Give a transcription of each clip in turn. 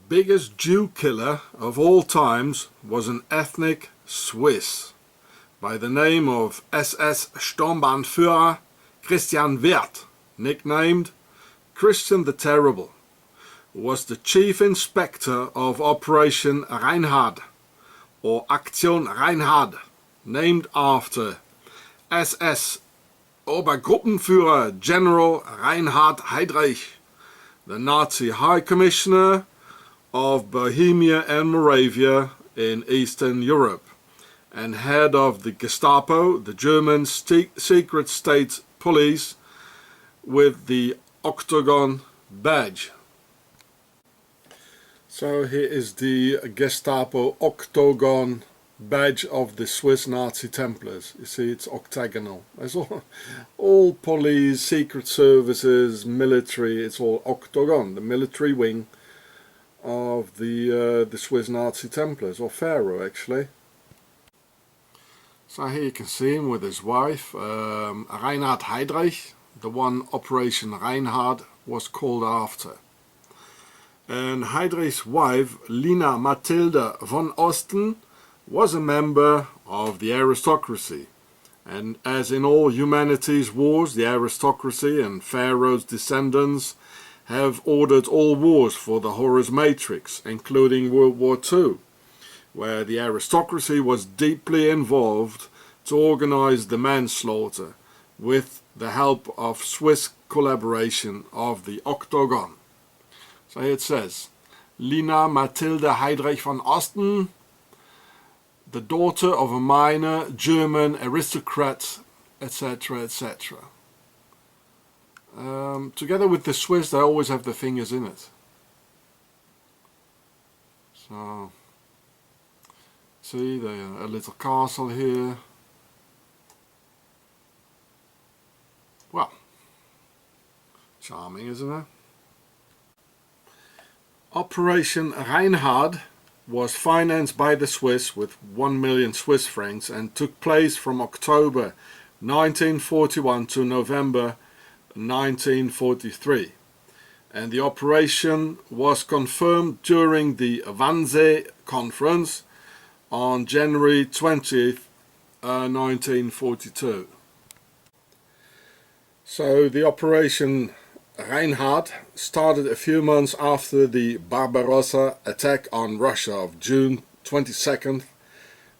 biggest Jew killer of all times was an ethnic Swiss by the name of SS Sturmbannführer Christian Wirth, nicknamed Christian the Terrible, who was the chief inspector of Operation Reinhard, or Aktion Reinhard, named after SS Obergruppenführer General Reinhard Heydrich, the Nazi High Commissioner of Bohemia and Moravia in Eastern Europe, and head of the Gestapo, the German secret state police, with the octagon badge. So here is the Gestapo octagon badge of the Swiss Nazi Templars. You see, it's octagonal. It's all police, secret services, military, it's all octagon, the military wing of the Swiss Nazi Templars, or Pharaoh actually. So here you can see him with his wife, Reinhard Heydrich, the one Operation Reinhard was called after. And Heydrich's wife, Lina Mathilde von Osten, was a member of the aristocracy. And as in all humanities wars, the aristocracy and Pharaoh's descendants have ordered all wars for the Horus Matrix, including World War II, where the aristocracy was deeply involved to organize the manslaughter with the help of Swiss collaboration of the Octagon. So here it says, Lina Mathilde Heydrich von Osten, the daughter of a minor German aristocrat, etc., etc. Together with the Swiss, they always have their fingers in it. So, see, a little castle here. Well, charming, isn't it? Operation Reinhard was financed by the Swiss with 1 million Swiss francs and took place from October 1941 to November 1943. And the operation was confirmed during the Wannsee Conference on January 20th, 1942. So the Operation Reinhard started a few months after the Barbarossa attack on Russia of June 22nd,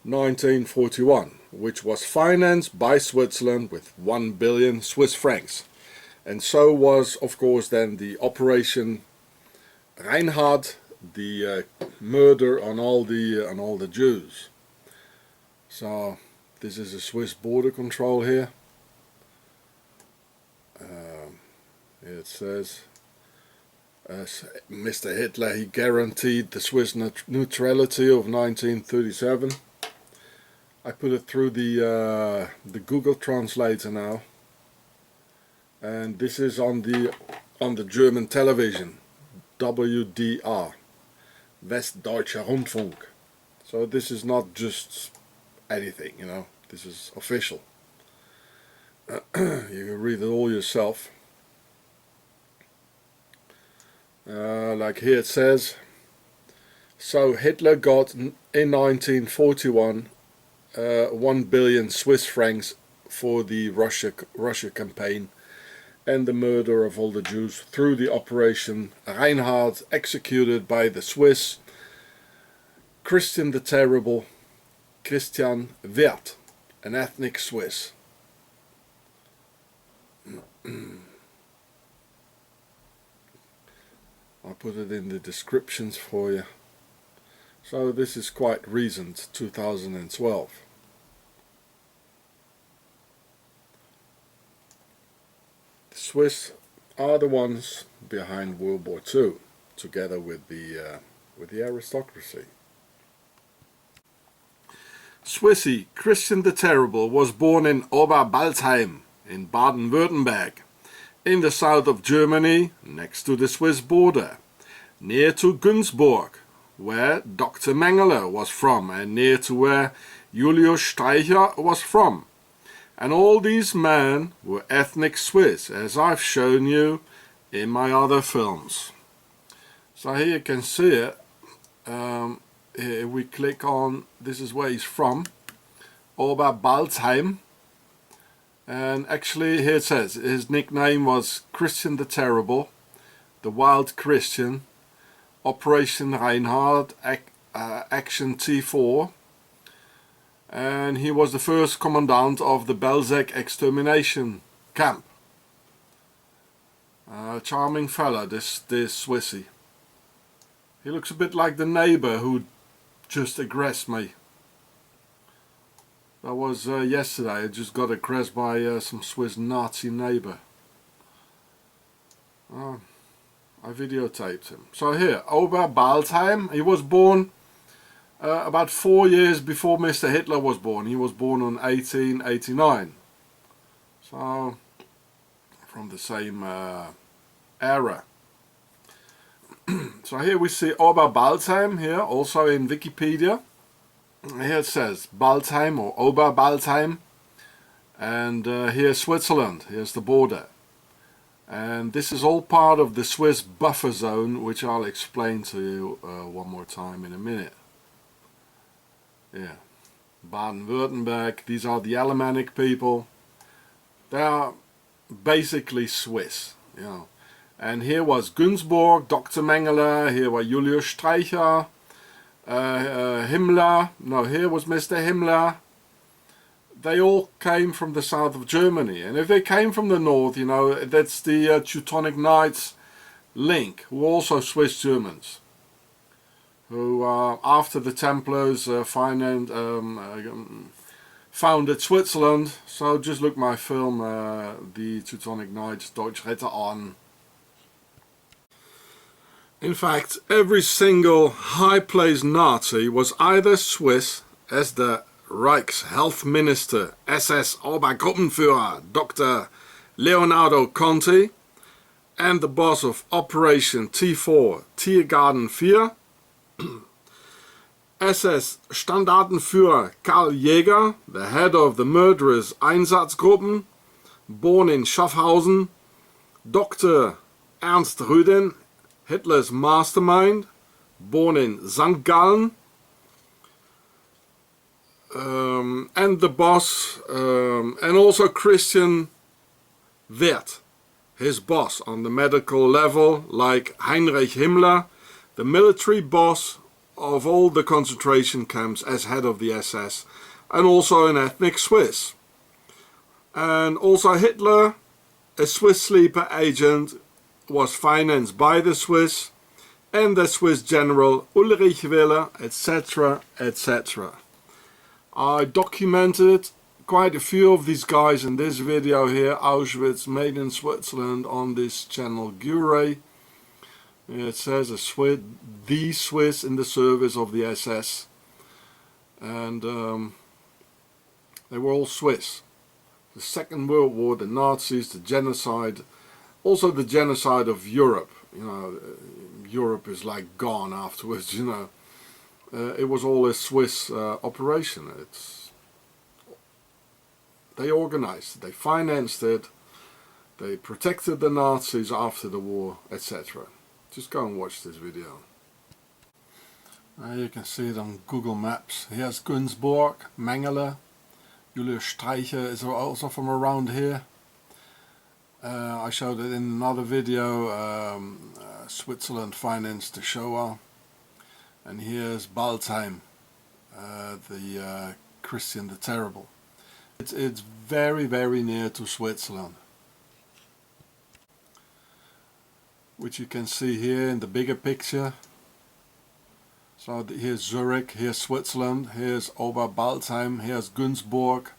1941, which was financed by Switzerland with 1 billion Swiss francs. And so was, of course, then the Operation Reinhard, the murder on all the Jews. So this is a Swiss border control here. It says, as Mr. Hitler, he guaranteed the Swiss neutrality of 1937. I put it through the Google Translator now, and this is on the German television, WDR, Westdeutscher Rundfunk. So this is not just anything, you know. This is official. You can read it all yourself. Like here it says, so Hitler got in 1941 1 billion Swiss francs for the Russia campaign and the murder of all the Jews through the Operation Reinhard executed by the Swiss Christian the Terrible, Christian Wirth, an ethnic Swiss. I'll put it in the descriptions for you. So this is quite recent, 2012. The Swiss are the ones behind World War II, together with the aristocracy. Swissy Christian the Terrible was born in Oberbalzheim in Baden-Württemberg, in the south of Germany, next to the Swiss border, near to Günzburg, where Dr. Mengele was from, and near to where Julius Streicher was from. And all these men were ethnic Swiss, as I've shown you in my other films. So here you can see it. Here we click on, this is where he's from, Oberbalzheim. And actually here it says his nickname was Christian the Terrible, the Wild Christian, Operation Reinhard, Action T4, and he was the first commandant of the Belzec extermination camp. Charming fella, this Swissy. He looks a bit like the neighbor who just aggressed me. That was yesterday. I just got aggressed by some Swiss Nazi neighbor. I videotaped him. So here, Oberbalzheim. He was born about 4 years before Mr. Hitler was born. He was born in 1889. So, from the same era. So here we see Oberbalzheim here, also in Wikipedia. Here it says Balzheim or Oberbalzheim. And here's Switzerland. Here's the border. And this is all part of the Swiss buffer zone, which I'll explain to you one more time in a minute. Yeah, Baden-Württemberg, these are the Alemannic people. They are basically Swiss, you know. And here was Günzburg, Dr. Mengele, here was Julius Streicher, Himmler, no, here was Mr. Himmler. They all came from the south of Germany, and if they came from the north, you know, that's the Teutonic Knights link, who are also Swiss Germans, who after the Templars founded Switzerland. So just look my film, the Teutonic Knights, Deutsche Ritter on. In fact, every single high-placed Nazi was either Swiss, as the Reichshealth Minister, SS Obergruppenführer Dr. Leonardo Conti, and the boss of Operation T4, Tiergarten 4, SS Standartenführer Karl Jäger, the head of the murderous Einsatzgruppen, born in Schaffhausen, Dr. Ernst Rüden, Hitler's mastermind, born in St. Gallen, and the boss, and also Christian Wirth, his boss on the medical level, like Heinrich Himmler, the military boss of all the concentration camps as head of the SS, and also an ethnic Swiss. And also Hitler, a Swiss sleeper agent, was financed by the Swiss and the Swiss general Ulrich Wille, etc., etc. I documented quite a few of these guys in this video here, Auschwitz made in Switzerland, on this channel GIUREH. It says the Swiss in the service of the SS, and they were all Swiss. The Second World War, the Nazis, the genocide, also the genocide of Europe. You know, Europe is like gone afterwards, you know. It was all a Swiss operation. They organized it, they financed it, they protected the Nazis after the war, etc. Just go and watch this video. You can see it on Google Maps. Here's Günzburg, Mengele, Julius Streicher is also from around here. I showed it in another video. Switzerland financed the Shoah. And here's Balzheim, the Christian the Terrible. It's very, very near to Switzerland, which you can see here in the bigger picture. So here's Zurich, here's Switzerland, here's Oberbalzheim, here's Günzburg.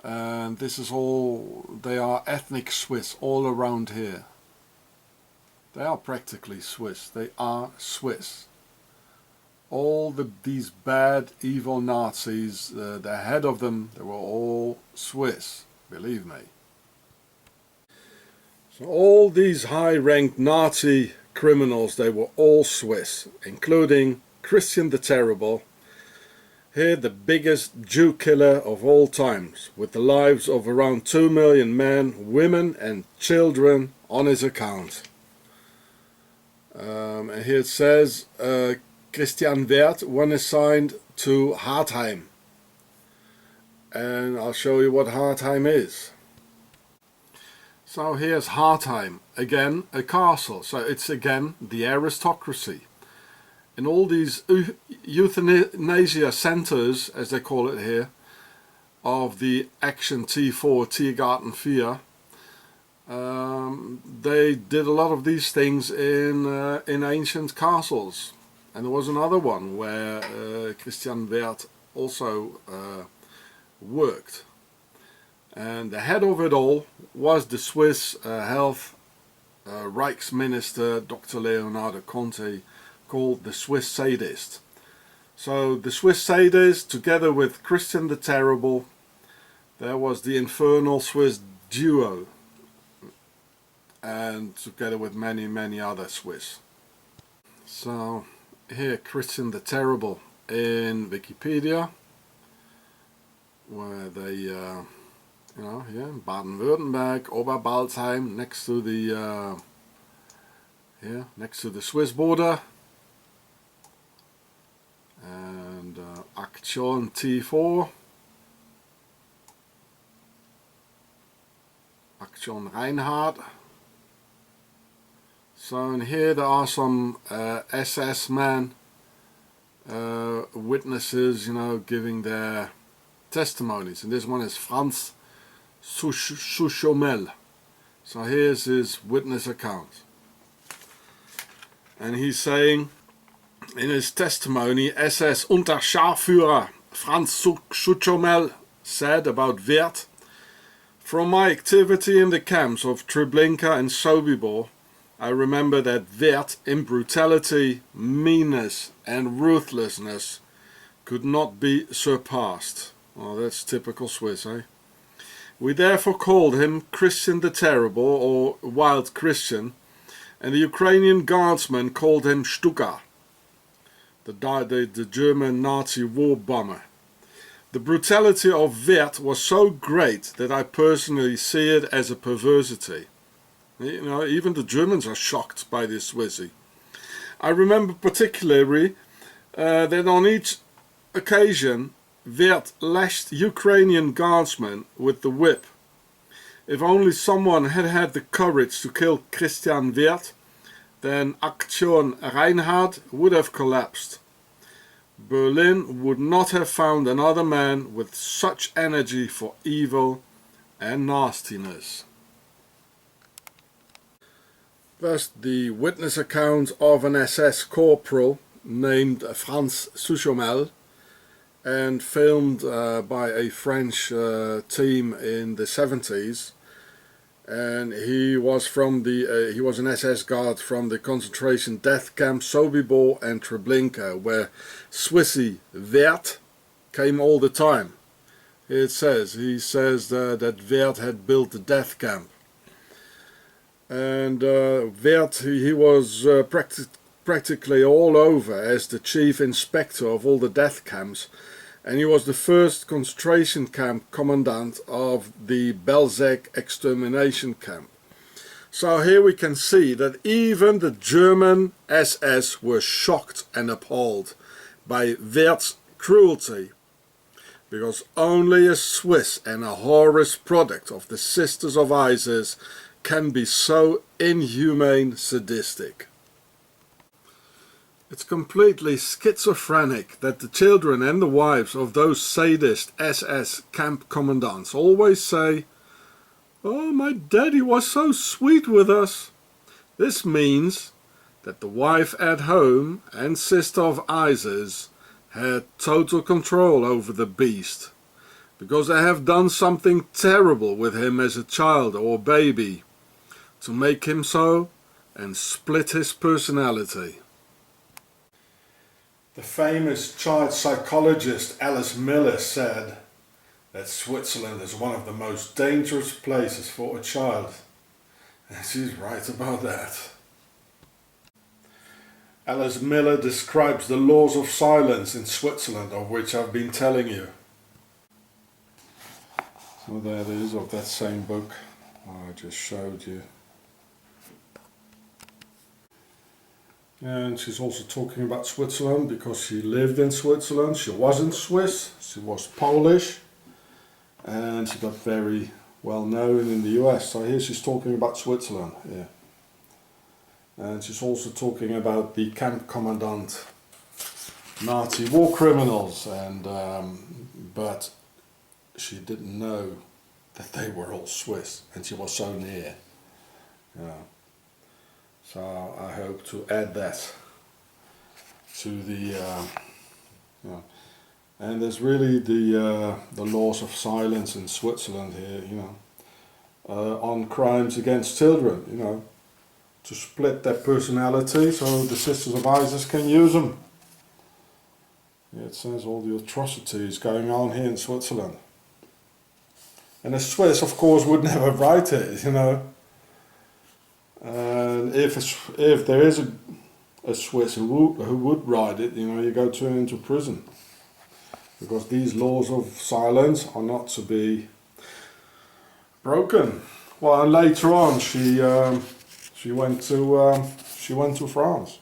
And this is all, they are ethnic Swiss all around here. They are practically Swiss, they are Swiss. All these bad, evil Nazis, the head of them, they were all Swiss, believe me. So all these high-ranked Nazi criminals, they were all Swiss, including Christian the Terrible. Here, the biggest Jew killer of all times, with the lives of around 2 million men, women and children on his account. And here it says Christian Wirth, one assigned to Hartheim. And I'll show you what Hartheim is. So here's Hartheim, again a castle, so it's again the aristocracy. In all these euthanasia centers, as they call it here, of the Action T4, Tiergarten 4, they did a lot of these things in ancient castles. And there was another one where Christian Wirth also worked. And the head of it all was the Swiss health Reichsminister Dr. Leonardo Conti, called the Swiss sadist. So the Swiss sadist, together with Christian the Terrible, there was the infernal Swiss duo, and together with many other Swiss. So here Christian the Terrible in Wikipedia, where they you know, here in Baden-Württemberg, Oberbalzheim, next to the next to the Swiss border, and Action T4, Action Reinhard. So in here there are some SS men, witnesses, you know, giving their testimonies, and this one is Franz Suchomel. So here's his witness account, and he's saying in his testimony, SS Unterscharführer Franz Suchomel said about Wirth, "From my activity in the camps of Treblinka and Sobibor, I remember that Wirth in brutality, meanness and ruthlessness could not be surpassed." Oh, that's typical Swiss, eh? We therefore called him Christian the Terrible, or Wild Christian, and the Ukrainian guardsmen called him Stuka, the German Nazi war bomber. The brutality of Wirth was so great that I personally see it as a perversity. You know, even the Germans are shocked by this Swissy. I remember particularly that on each occasion Wirth lashed Ukrainian guardsmen with the whip. If only someone had had the courage to kill Christian Wirth, then Action Reinhard would have collapsed. Berlin would not have found another man with such energy for evil and nastiness. First, the witness account of an SS corporal named Franz Suchomel, and filmed by a French team in the 70s, and he was from the he was an SS guard from the concentration death camp Sobibor and Treblinka, where Swissy Wirth came all the time. He says that Wirth had built the death camp, and Wirth he was practically all over as the chief inspector of all the death camps, and he was the first concentration camp commandant of the Belzec extermination camp. So here we can see that even the German SS were shocked and appalled by Wirth's cruelty, because only a Swiss and a Hross product of the Sisters of Isis can be so inhumane sadistic. It's completely schizophrenic that the children and the wives of those sadist SS camp commandants always say, "Oh, my daddy was so sweet with us." This means that the wife at home and sister of Isis had total control over the beast, because they have done something terrible with him as a child or baby to make him so and split his personality. The famous child psychologist Alice Miller said that Switzerland is one of the most dangerous places for a child, and she's right about that. Alice Miller describes the laws of silence in Switzerland, of which I've been telling you. So there it is, of that same book I just showed you. And she's also talking about Switzerland because she lived in Switzerland. She wasn't Swiss, she was Polish, and she got very well known in the US. So here she's talking about Switzerland. Yeah. And she's also talking about the camp commandant, Nazi war criminals, and but she didn't know that they were all Swiss, and she was so near. Yeah. So I hope to add that to the, yeah. And there's really the laws of silence in Switzerland here, you know, on crimes against children, you know, to split their personality so the Sisters of ISIS can use them. Yeah, it says all the atrocities going on here in Switzerland. And a Swiss, of course, would never write it, you know. And if there is a Swiss who would write it, you know, you go into prison. Because these laws of silence are not to be broken. Well, and later on she went to France.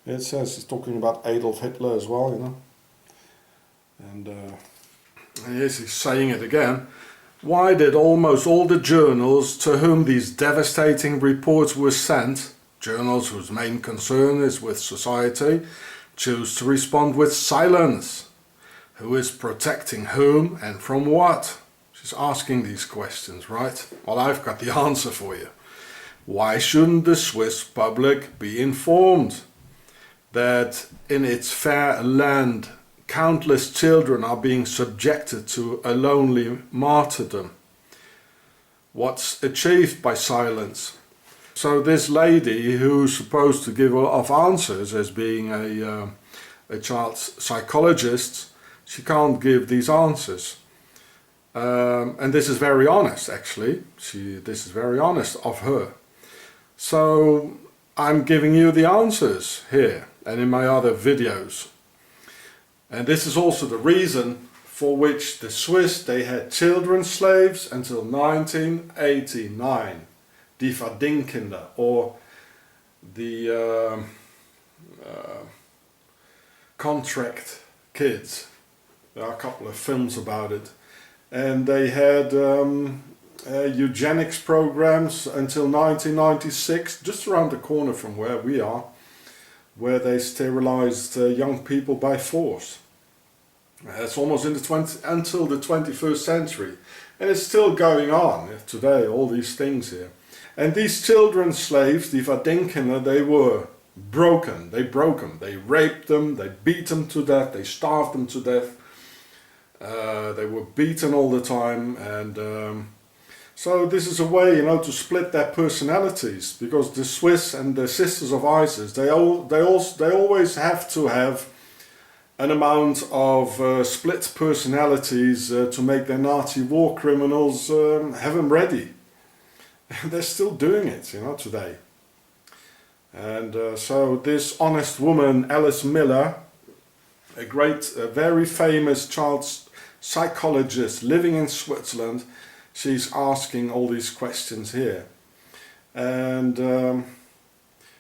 It says it's talking about Adolf Hitler as well, you know. And here's he's saying it again. Why did almost all the journals to whom these devastating reports were sent, journals whose main concern is with society, choose to respond with silence? Who is protecting whom and from what? She's asking these questions, right? Well, I've got the answer for you. Why shouldn't the Swiss public be informed that in its fair land countless children are being subjected to a lonely martyrdom? What's achieved by silence? So this lady, who's supposed to give off answers as being a child psychologist, she can't give these answers. And this is very honest, actually. This is very honest of her. So I'm giving you the answers here and in my other videos. And this is also the reason for which the Swiss, they had children slaves until 1989. Die Verdingkinder, or the contract kids. There are a couple of films about it. And they had eugenics programs until 1996, just around the corner from where we are, where they sterilized young people by force. It's almost in until the 21st century, and it's still going on today, all these things here. And these children slaves, the Verdingkinder, they were broken. They broke them, they raped them, they beat them to death, they starved them to death. They were beaten all the time, and so this is a way, you know, to split their personalities, because the Swiss and the Sisters of ISIS, they always have to have an amount of split personalities to make their Nazi war criminals have them ready. And they're still doing it, you know, today. And so this honest woman, Alice Miller, a very famous child psychologist living in Switzerland, she's asking all these questions here. And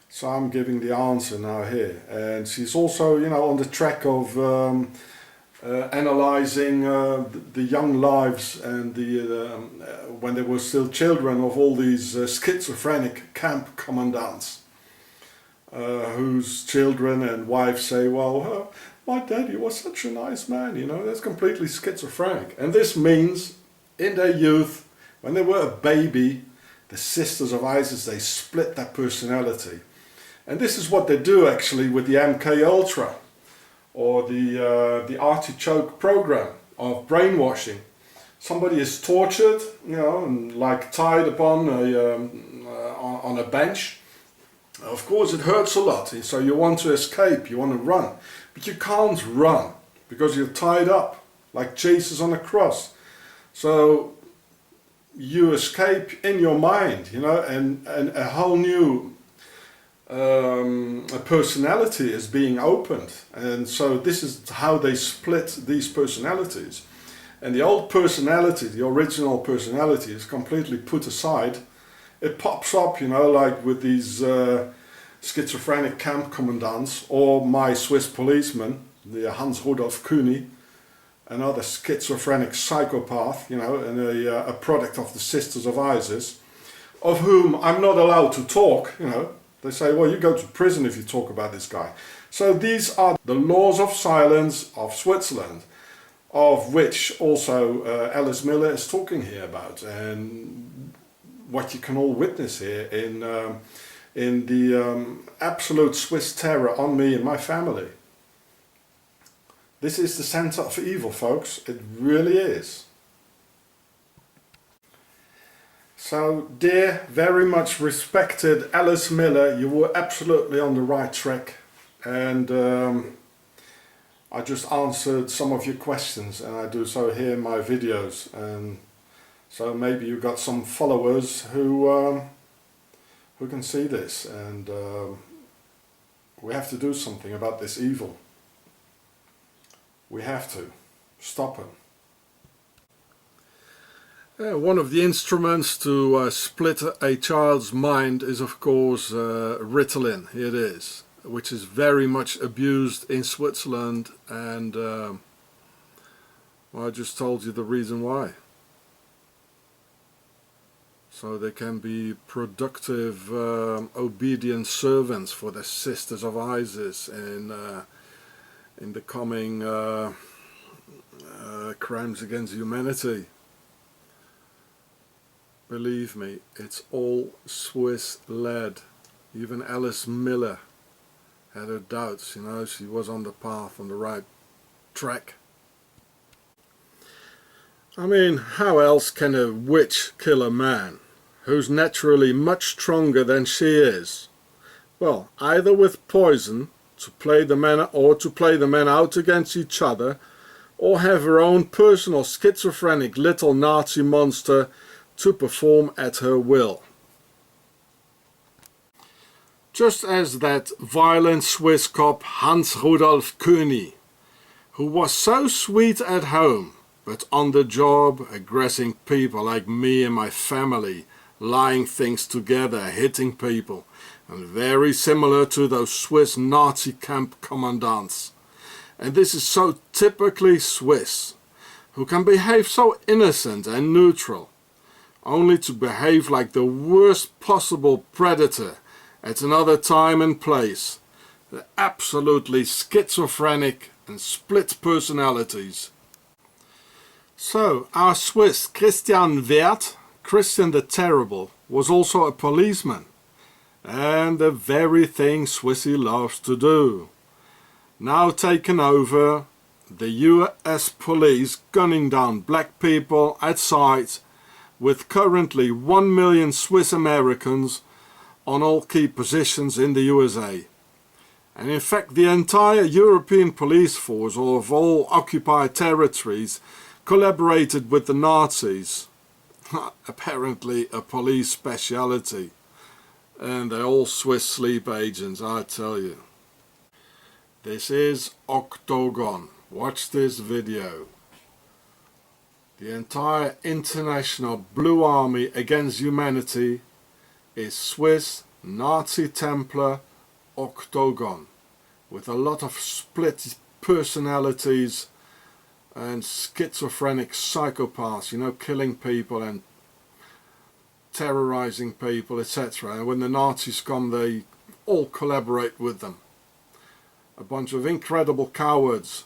so I'm giving the answer now here. And she's also, you know, on the track of analyzing the young lives and when they were still children of all these schizophrenic camp commandants, whose children and wives say, well, my daddy was such a nice man, you know, that's completely schizophrenic. And this means in their youth, when they were a baby, the Sisters of ISIS, they split their personality. And this is what they do actually with the MK Ultra, or the artichoke program of brainwashing. Somebody is tortured, you know, and like tied upon on a bench. Of course it hurts a lot, so you want to escape, you want to run. But you can't run, because you're tied up, like Jesus on a cross. So you escape in your mind, you know, and a whole new a personality is being opened. And so this is how they split these personalities. And the old personality, the original personality, is completely put aside. It pops up, you know, like with these schizophrenic camp commandants, or my Swiss policeman, the Hans Rudolf Kühni, another schizophrenic psychopath, you know, and a product of the Sisters of Isis, of whom I'm not allowed to talk, you know. They say, well, you go to prison if you talk about this guy. So these are the laws of silence of Switzerland, of which also Alice Miller is talking here about, and what you can all witness here in the absolute Swiss terror on me and my family. This is the center of evil, folks. It really is. So, dear, very much respected Alice Miller, you were absolutely on the right track, and I just answered some of your questions, and I do so here in my videos, and so maybe you got some followers who can see this, and we have to do something about this evil. We have to stop it. One of the instruments to split a child's mind is, of course, Ritalin. Here it is, which is very much abused in Switzerland, and well, I just told you the reason why. So they can be productive, obedient servants for the Sisters of Isis in the coming crimes against humanity. Believe me, it's all Swiss-led. Even Alice Miller had her doubts, you know, she was on the path, on the right track. I mean, how else can a witch kill a man who's naturally much stronger than she is? Well, either with poison to play the men out against each other, or have her own personal schizophrenic little Nazi monster to perform at her will. Just as that violent Swiss cop Hans Rudolf Kühni, who was so sweet at home, but on the job aggressing people like me and my family, lying things together, hitting people, and very similar to those Swiss Nazi camp commandants. And this is so typically Swiss, who can behave so innocent and neutral, only to behave like the worst possible predator at another time and place. They're absolutely schizophrenic and split personalities. So, our Swiss Christian Wirth, Christian the Terrible, was also a policeman, and the very thing Swissy loves to do. Now taken over, the US police gunning down black people at sight, with currently 1 million Swiss Americans on all key positions in the USA. And in fact the entire European police force of all occupied territories collaborated with the Nazis. Apparently a police speciality. And they're all Swiss sleep agents, I tell you. This is Octagon. Watch this video. The entire international Blue Army against humanity is Swiss Nazi Templar Octagon, with a lot of split personalities and schizophrenic psychopaths, you know, killing people and terrorizing people, etc. And when the Nazis come, they all collaborate with them. A bunch of incredible cowards.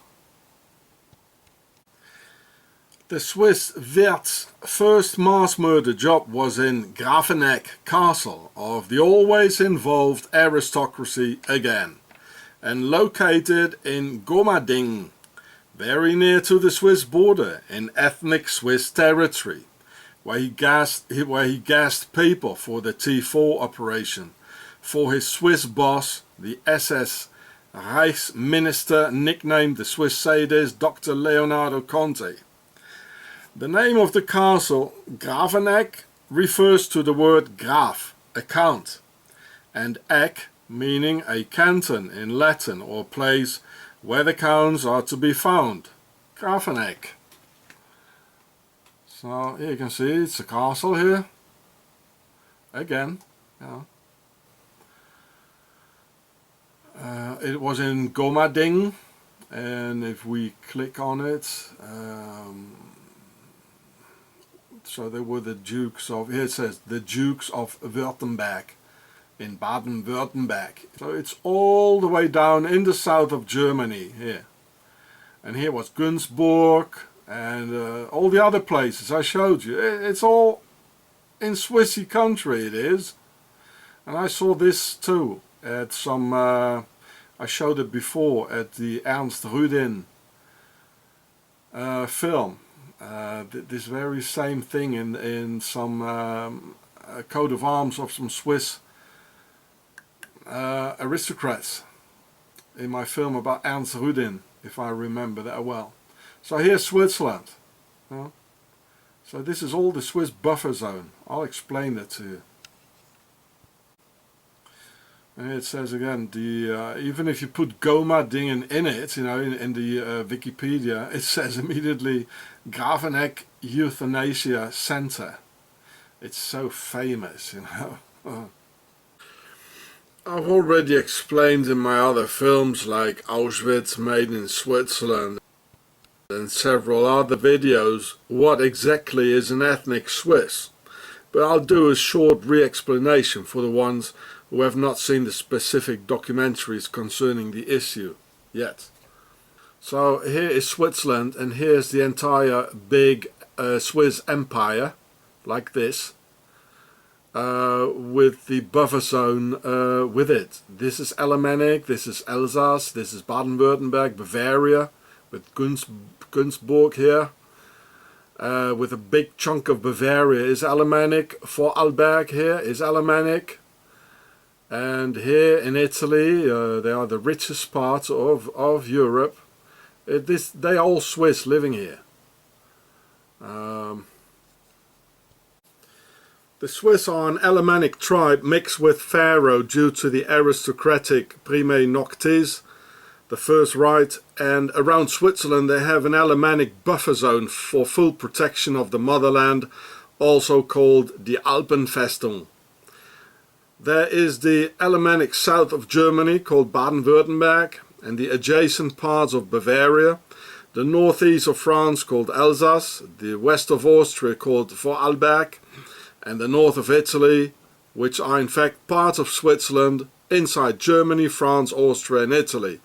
The Swiss Wirth's first mass murder job was in Grafeneck Castle of the always involved aristocracy again, and located in Gomading, very near to the Swiss border in ethnic Swiss territory, where he gassed people for the T4 operation, for his Swiss boss, the SS Reichsminister, nicknamed the Swiss sadist Dr. Leonardo Conti. The name of the castle, Grafeneck, refers to the word graf, a count, and eck, meaning a canton in Latin, or place where the counts are to be found. Grafeneck. So here you can see it's a castle here. Again, yeah. It was in Gomading, and if we click on it, so they were the Dukes of, here it says the Dukes of Württemberg in Baden-Württemberg. So it's all the way down in the south of Germany here. And here was Günzburg and all the other places I showed you. It's all in Swissy country, it is. And I saw this too at some, I showed it before at the Ernst Rudin film. This very same thing in some coat of arms of some Swiss aristocrats in my film about Ernst Rudin, if I remember that well. So here's Switzerland. You know? So this is all the Swiss buffer zone. I'll explain that to you. And it says again, the even if you put Gomadingen in it, you know, in the Wikipedia, it says immediately Gravenegg Euthanasia Center. It's so famous, you know. I've already explained in my other films like Auschwitz Made in Switzerland and several other videos what exactly is an ethnic Swiss. But I'll do a short re-explanation for the ones who have not seen the specific documentaries concerning the issue yet. So here is Switzerland, and here's the entire big Swiss empire, like this, with the buffer zone with it. This is Alemannic, this is Alsace, this is Baden-Württemberg, Bavaria, with Günzburg here. With a big chunk of Bavaria is Alemannic. Vorarlberg here is Alemannic. And here in Italy, they are the richest parts of Europe. They are all Swiss living here. The Swiss are an Alemannic tribe mixed with Pharaoh due to the aristocratic prime noctis, the first right, and around Switzerland they have an Alemannic buffer zone for full protection of the motherland, also called the Alpenfestung. There is the Alemannic south of Germany called Baden-Württemberg, and the adjacent parts of Bavaria, the northeast of France called Alsace, the west of Austria called Vorarlberg, and the north of Italy, which are in fact parts of Switzerland, inside Germany, France, Austria and Italy,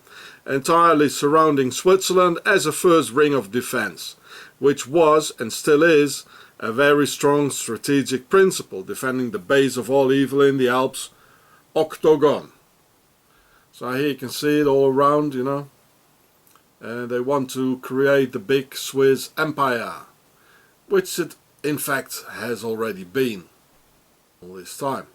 entirely surrounding Switzerland as a first ring of defense, which was and still is a very strong strategic principle, defending the base of all evil in the Alps, octagon. So here you can see it all around, you know, and they want to create the big Swiss empire, which it in fact has already been all this time.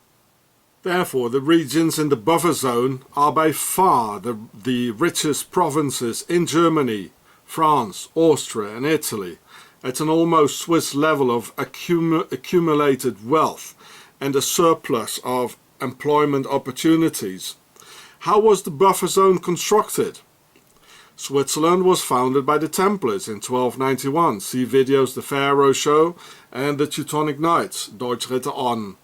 Therefore, the regions in the buffer zone are by far the richest provinces in Germany, France, Austria and Italy, at an almost Swiss level of accumulated wealth and a surplus of employment opportunities. How was the buffer zone constructed? Switzerland was founded by the Templars in 1291. See videos The Pharaoh Show and the Teutonic Knights, Deutschritter on.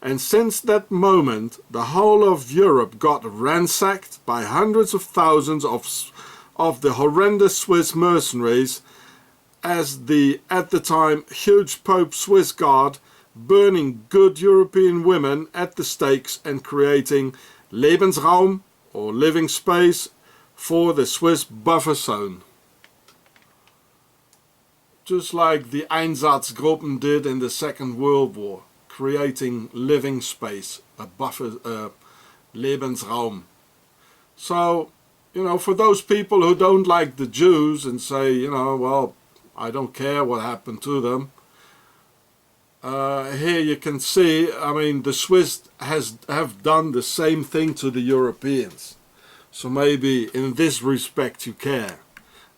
And since that moment, the whole of Europe got ransacked by hundreds of thousands of the horrendous Swiss mercenaries, as the, at the time, huge Pope Swiss Guard, burning good European women at the stakes and creating Lebensraum, or living space, for the Swiss buffer zone. Just like the Einsatzgruppen did in the Second World War, creating living space, a buffer, Lebensraum. So, you know, for those people who don't like the Jews and say, you know, well, I don't care what happened to them. Here you can see, I mean, the Swiss have done the same thing to the Europeans. So maybe in this respect you care.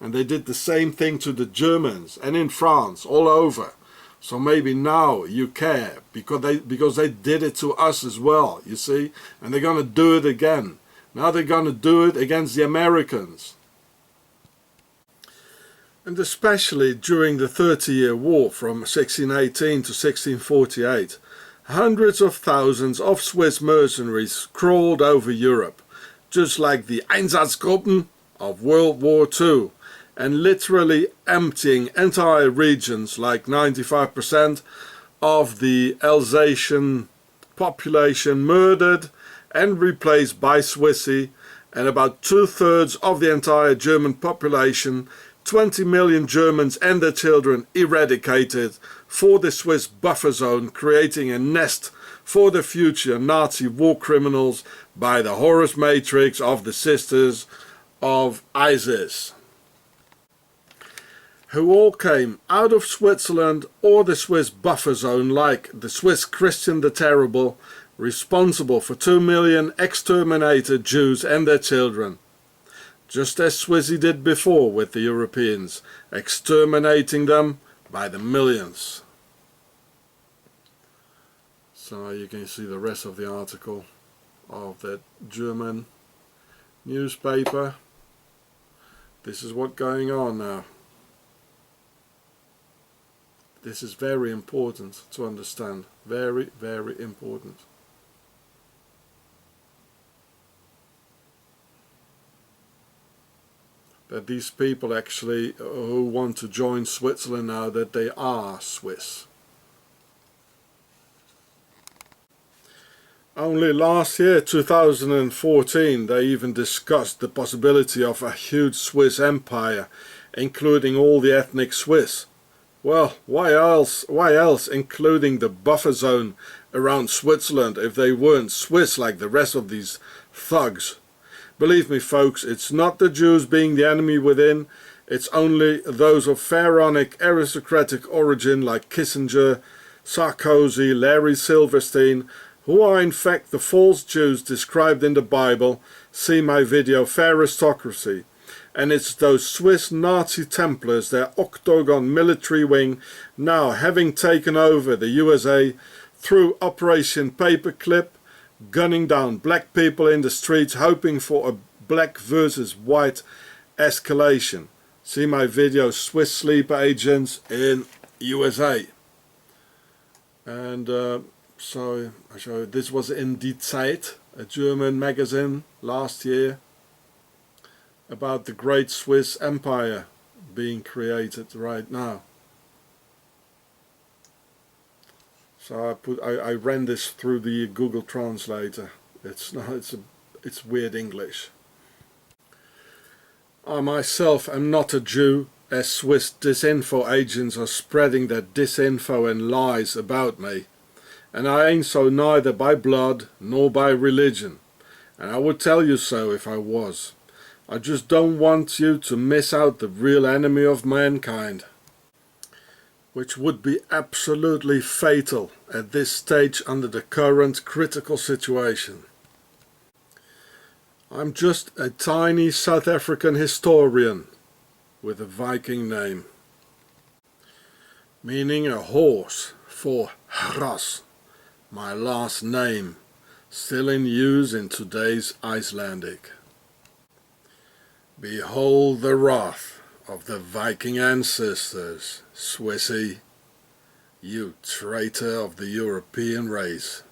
And they did the same thing to the Germans and in France, all over. So maybe now you care because they did it to us as well, you see. And they're going to do it again. Now they're going to do it against the Americans. And especially during the 30-year War from 1618 to 1648, hundreds of thousands of Swiss mercenaries crawled over Europe, just like the Einsatzgruppen of World War II, and literally emptying entire regions, like 95% of the Alsatian population murdered and replaced by Swissie, and about 2/3 of the entire German population, 20 million Germans and their children, eradicated for the Swiss buffer zone, creating a nest for the future Nazi war criminals by the Hross matrix of the Sisters of ISIS, who all came out of Switzerland or the Swiss buffer zone, like the Swiss Christian the Terrible, responsible for 2 million exterminated Jews and their children, just as Swissie did before with the Europeans, exterminating them by the millions. So you can see the rest of the article of that German newspaper. This is what's going on now. This is very important to understand. Very, very important. That these people actually who want to join Switzerland now, that they are Swiss. Only last year, 2014, they even discussed the possibility of a huge Swiss empire, including all the ethnic Swiss. Well, why else including the buffer zone around Switzerland if they weren't Swiss like the rest of these thugs? Believe me folks, it's not the Jews being the enemy within, it's only those of pharaonic aristocratic origin like Kissinger, Sarkozy, Larry Silverstein, who are in fact the false Jews described in the Bible. See my video Pharaistocracy. And it's those Swiss Nazi Templars, their octagon military wing, now having taken over the USA through Operation Paperclip, gunning down black people in the streets, hoping for a black versus white escalation. See my video Swiss sleeper agents in USA. And so I show you, this was in Die Zeit, a German magazine last year, about the great Swiss empire being created right now. So I ran this through the Google Translator. It's weird English. I myself am not a Jew, as Swiss disinfo agents are spreading their disinfo and lies about me. And I ain't so neither by blood nor by religion. And I would tell you so if I was. I just don't want you to miss out the real enemy of mankind, which would be absolutely fatal at this stage under the current critical situation. I'm just a tiny South African historian with a Viking name, meaning a horse for Hross, my last name, still in use in today's Icelandic. Behold the wrath of the Viking ancestors, Swissie, you traitor of the European race.